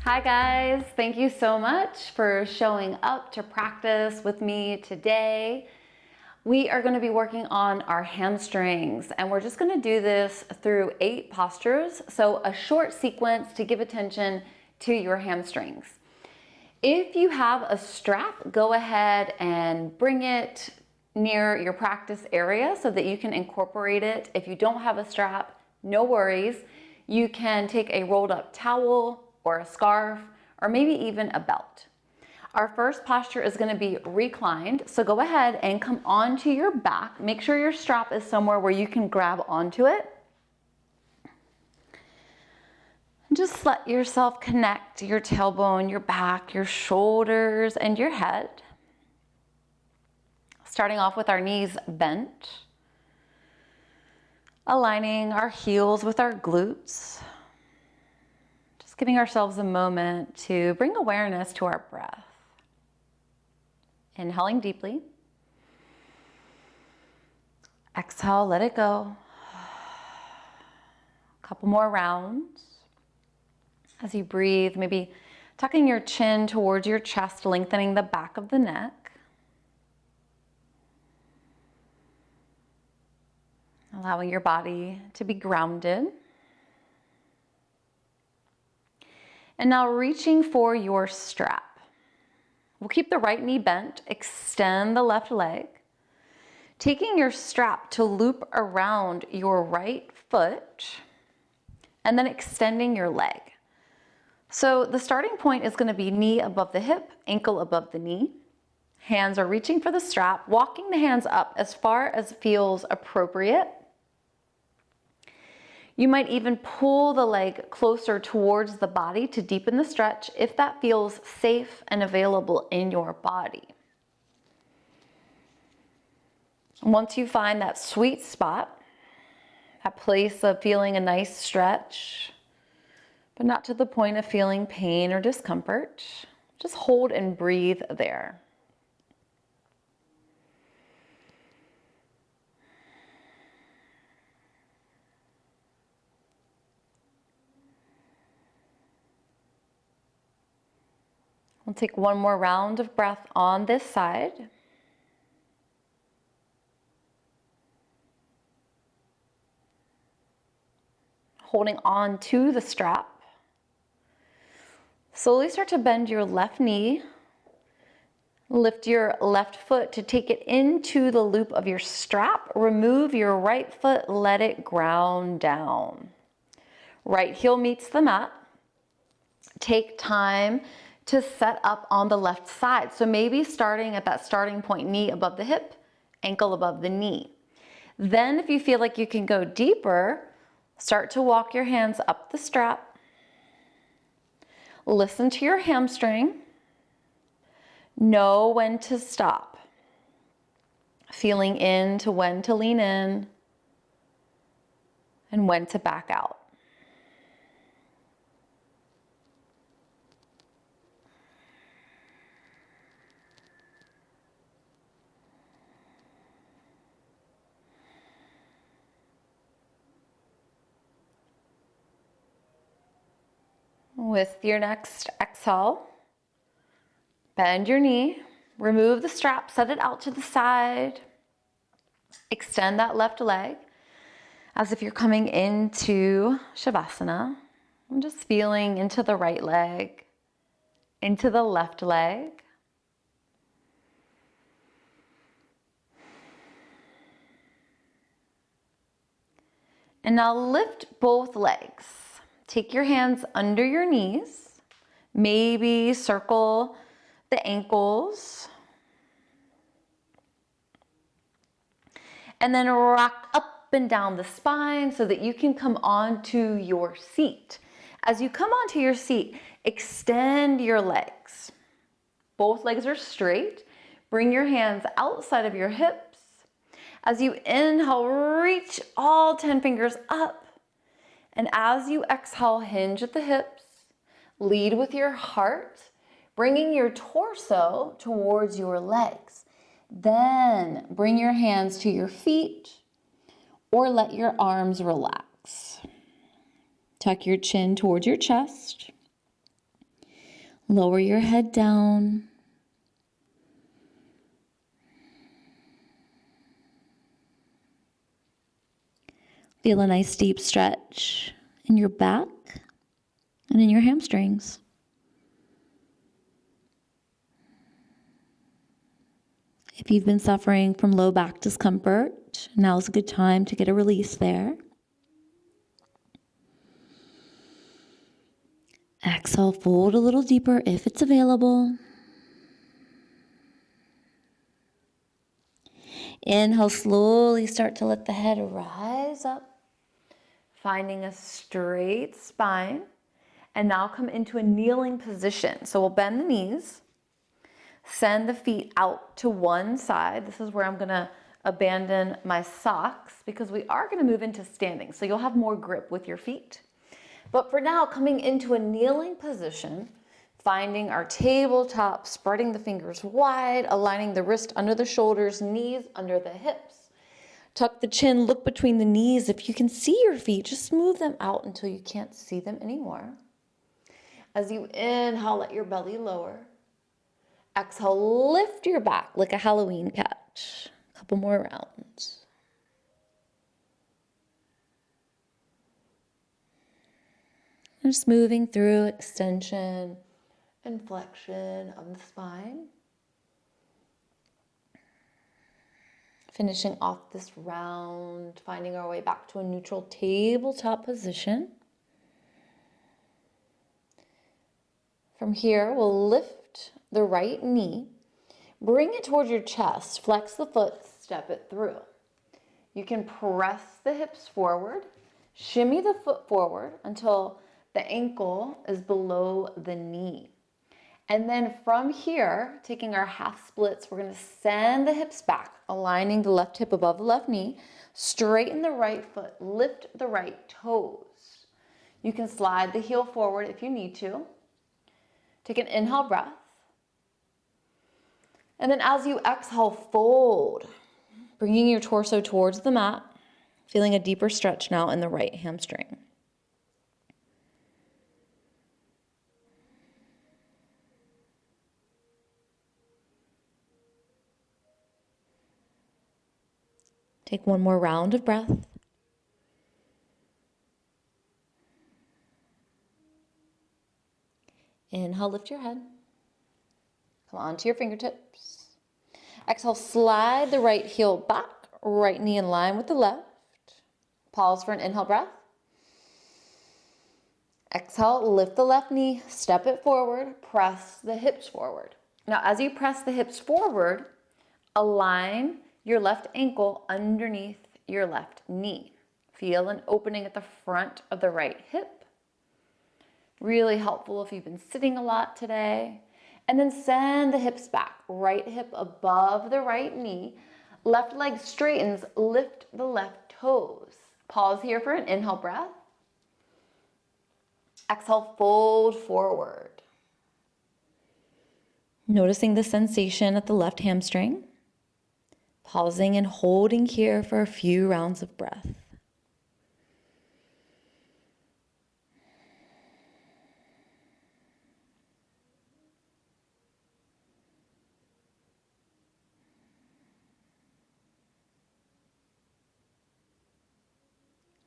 Hi guys, thank you so much for showing up to practice with me today. We are going to be working on our hamstrings and we're just going to do this through 8 postures. So a short sequence to give attention to your hamstrings. If you have a strap, go ahead and bring it near your practice area so that you can incorporate it. If you don't have a strap, no worries. You can take a rolled up towel or a scarf, or maybe even a belt. Our first posture is going to be reclined, so go ahead and come onto your back. Make sure your strap is somewhere where you can grab onto it. Just let yourself connect your tailbone, your back, your shoulders, and your head. Starting off with our knees bent, aligning our heels with our glutes. Giving ourselves a moment to bring awareness to our breath. Inhaling deeply. Exhale, let it go. A couple more rounds. As you breathe, maybe tucking your chin towards your chest, lengthening the back of the neck. Allowing your body to be grounded. And now reaching for your strap. We'll keep the right knee bent, extend the left leg, taking your strap to loop around your right foot, and then extending your leg. So the starting point is going to be knee above the hip, ankle above the knee. Hands are reaching for the strap, walking the hands up as far as feels appropriate. You might even pull the leg closer towards the body to deepen the stretch if that feels safe and available in your body. Once you find that sweet spot, that place of feeling a nice stretch, but not to the point of feeling pain or discomfort, just hold and breathe there. We'll take one more round of breath on this side. Holding on to the strap. Slowly start to bend your left knee. Lift your left foot to take it into the loop of your strap. Remove your right foot, let it ground down. Right heel meets the mat. Take time to set up on the left side. So maybe starting at that starting point, knee above the hip, ankle above the knee. Then if you feel like you can go deeper, start to walk your hands up the strap. Listen to your hamstring. Know when to stop. Feeling into when to lean in and when to back out. With your next exhale, bend your knee, remove the strap, set it out to the side, extend that left leg as if you're coming into Shavasana. I'm just feeling into the right leg, into the left leg. And now lift both legs. Take your hands under your knees, maybe circle the ankles, and then rock up and down the spine so that you can come onto your seat. As you come onto your seat, extend your legs. Both legs are straight. Bring your hands outside of your hips. As you inhale, reach all 10 fingers up. And as you exhale, hinge at the hips, lead with your heart, bringing your torso towards your legs. Then bring your hands to your feet or let your arms relax. Tuck your chin towards your chest. Lower your head down. Feel a nice deep stretch in your back and in your hamstrings. If you've been suffering from low back discomfort, now's a good time to get a release there. Exhale, fold a little deeper if it's available. Inhale, slowly start to let the head rise up, finding a straight spine. And now come into a kneeling position. So we'll bend the knees, send the feet out to one side. This is where I'm gonna abandon my socks because we are gonna move into standing. So you'll have more grip with your feet. But for now, coming into a kneeling position, finding our tabletop, spreading the fingers wide, aligning the wrist under the shoulders, knees under the hips. Tuck the chin, look between the knees. If you can see your feet, just move them out until you can't see them anymore. As you inhale, let your belly lower. Exhale, lift your back like a Halloween catch. A couple more rounds. Just moving through extension and flexion of the spine. Finishing off this round, finding our way back to a neutral tabletop position. From here, we'll lift the right knee, bring it towards your chest, flex the foot, step it through. You can press the hips forward, shimmy the foot forward until the ankle is below the knee. And then from here, taking our half splits, we're gonna send the hips back, aligning the left hip above the left knee, straighten the right foot, lift the right toes. You can slide the heel forward if you need to. Take an inhale breath. And then as you exhale, fold, bringing your torso towards the mat, feeling a deeper stretch now in the right hamstring. Take one more round of breath. Inhale, lift your head. Come onto your fingertips. Exhale, slide the right heel back, right knee in line with the left. Pause for an inhale breath. Exhale, lift the left knee, step it forward, press the hips forward. Now, as you press the hips forward, align your left ankle underneath your left knee. Feel an opening at the front of the right hip. Really helpful if you've been sitting a lot today. And then send the hips back, right hip above the right knee. Left leg straightens, lift the left toes. Pause here for an inhale breath. Exhale, fold forward. Noticing the sensation at the left hamstring. Pausing and holding here for a few rounds of breath.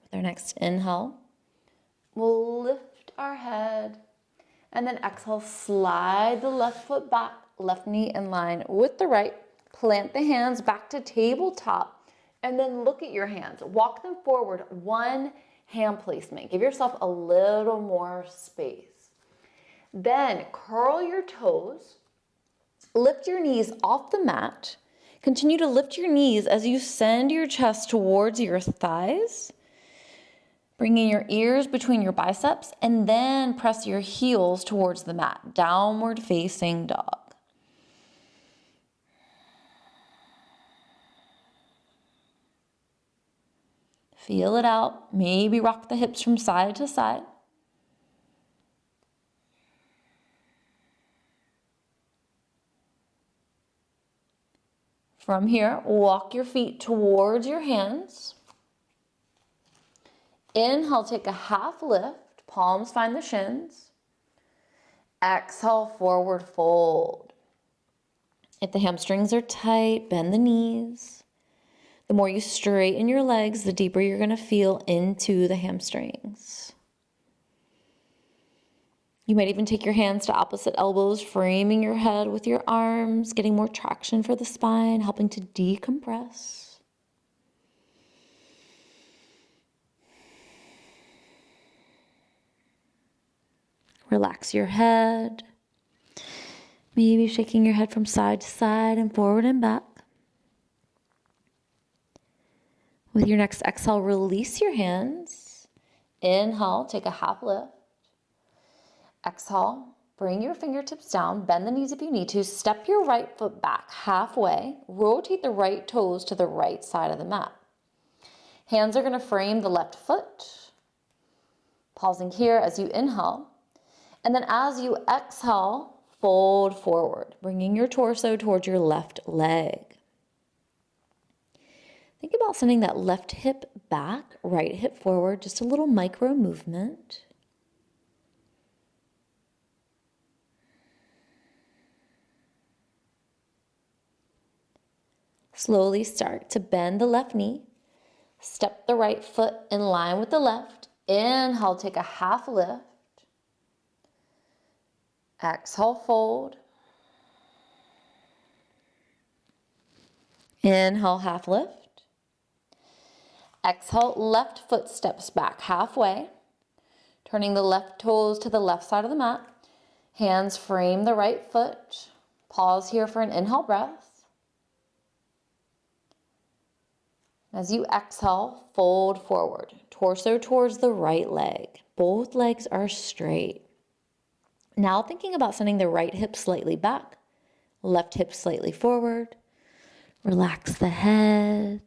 With our next inhale, we'll lift our head and then exhale, slide the left foot back, left knee in line with the right. Plant the hands back to tabletop and then look at your hands. Walk them forward, one hand placement. Give yourself a little more space. Then curl your toes, lift your knees off the mat. Continue to lift your knees as you send your chest towards your thighs, bringing your ears between your biceps, and then press your heels towards the mat, downward facing dog. Feel it out. Maybe rock the hips from side to side. From here, walk your feet towards your hands. Inhale, take a half lift. Palms find the shins. Exhale, forward fold. If the hamstrings are tight, bend the knees. The more you straighten your legs, the deeper you're going to feel into the hamstrings. You might even take your hands to opposite elbows, framing your head with your arms, getting more traction for the spine, helping to decompress. Relax your head. Maybe shaking your head from side to side and forward and back. With your next exhale, release your hands. Inhale, take a half lift. Exhale, bring your fingertips down, bend the knees if you need to, step your right foot back halfway, rotate the right toes to the right side of the mat. Hands are going to frame the left foot. Pausing here as you inhale. And then as you exhale, fold forward, bringing your torso towards your left leg. Think about sending that left hip back, right hip forward, just a little micro movement. Slowly start to bend the left knee. Step the right foot in line with the left. Inhale, take a half lift. Exhale, fold. Inhale, half lift. Exhale, left foot steps back halfway. Turning the left toes to the left side of the mat. Hands frame the right foot. Pause here for an inhale breath. As you exhale, fold forward, torso towards the right leg. Both legs are straight. Now thinking about sending the right hip slightly back, left hip slightly forward. Relax the head.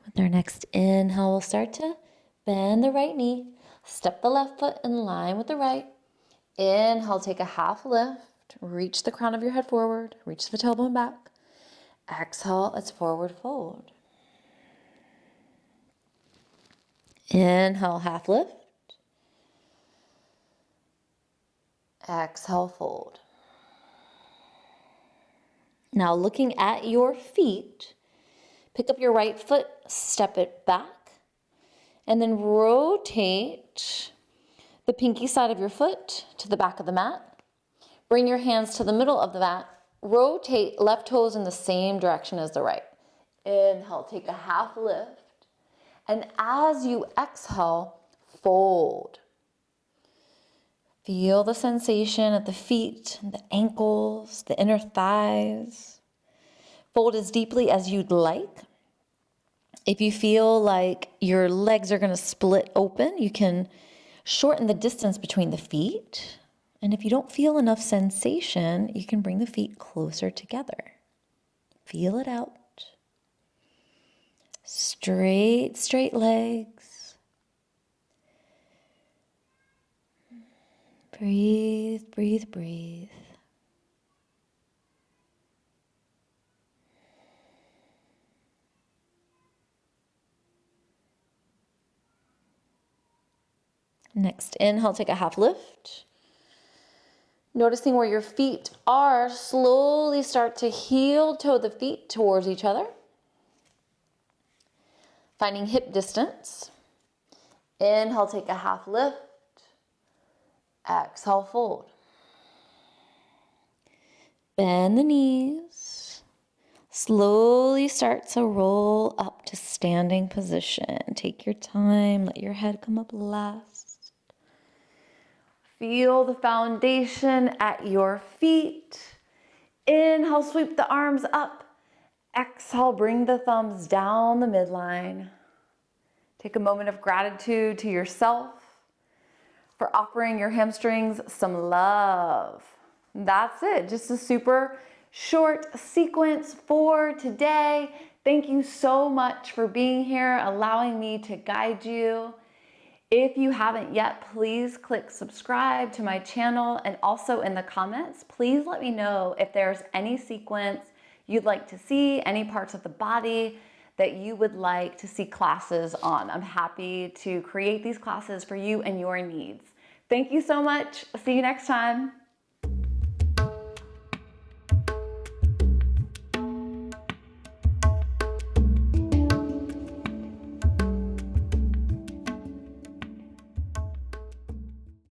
With our next inhale, we'll start to bend the right knee, step the left foot in line with the right. Inhale, take a half lift, reach the crown of your head forward, reach the tailbone back. Exhale, it's forward fold. Inhale, half lift. Exhale, fold. Now looking at your feet, pick up your right foot, step it back, and then rotate the pinky side of your foot to the back of the mat. Bring your hands to the middle of the mat. Rotate left toes in the same direction as the right. Inhale, take a half lift. And as you exhale, fold. Feel the sensation at the feet, the ankles, the inner thighs. Fold as deeply as you'd like. If you feel like your legs are going to split open, you can shorten the distance between the feet. And if you don't feel enough sensation, you can bring the feet closer together. Feel it out. Straight legs. Breathe, breathe, breathe. Next inhale, take a half lift. Noticing where your feet are, slowly start to heel toe the feet towards each other. Finding hip distance. Inhale, take a half lift. Exhale, fold. Bend the knees. Slowly start to roll up to standing position. Take your time, let your head come up last. Feel the foundation at your feet. Inhale, sweep the arms up. Exhale, bring the thumbs down the midline. Take a moment of gratitude to yourself for offering your hamstrings some love. That's it, just a super short sequence for today. Thank you so much for being here, allowing me to guide you. If you haven't yet, please click subscribe to my channel, and also in the comments, please let me know if there's any sequence you'd like to see, any parts of the body that you would like to see classes on. I'm happy to create these classes for you and your needs. Thank you so much. See you next time.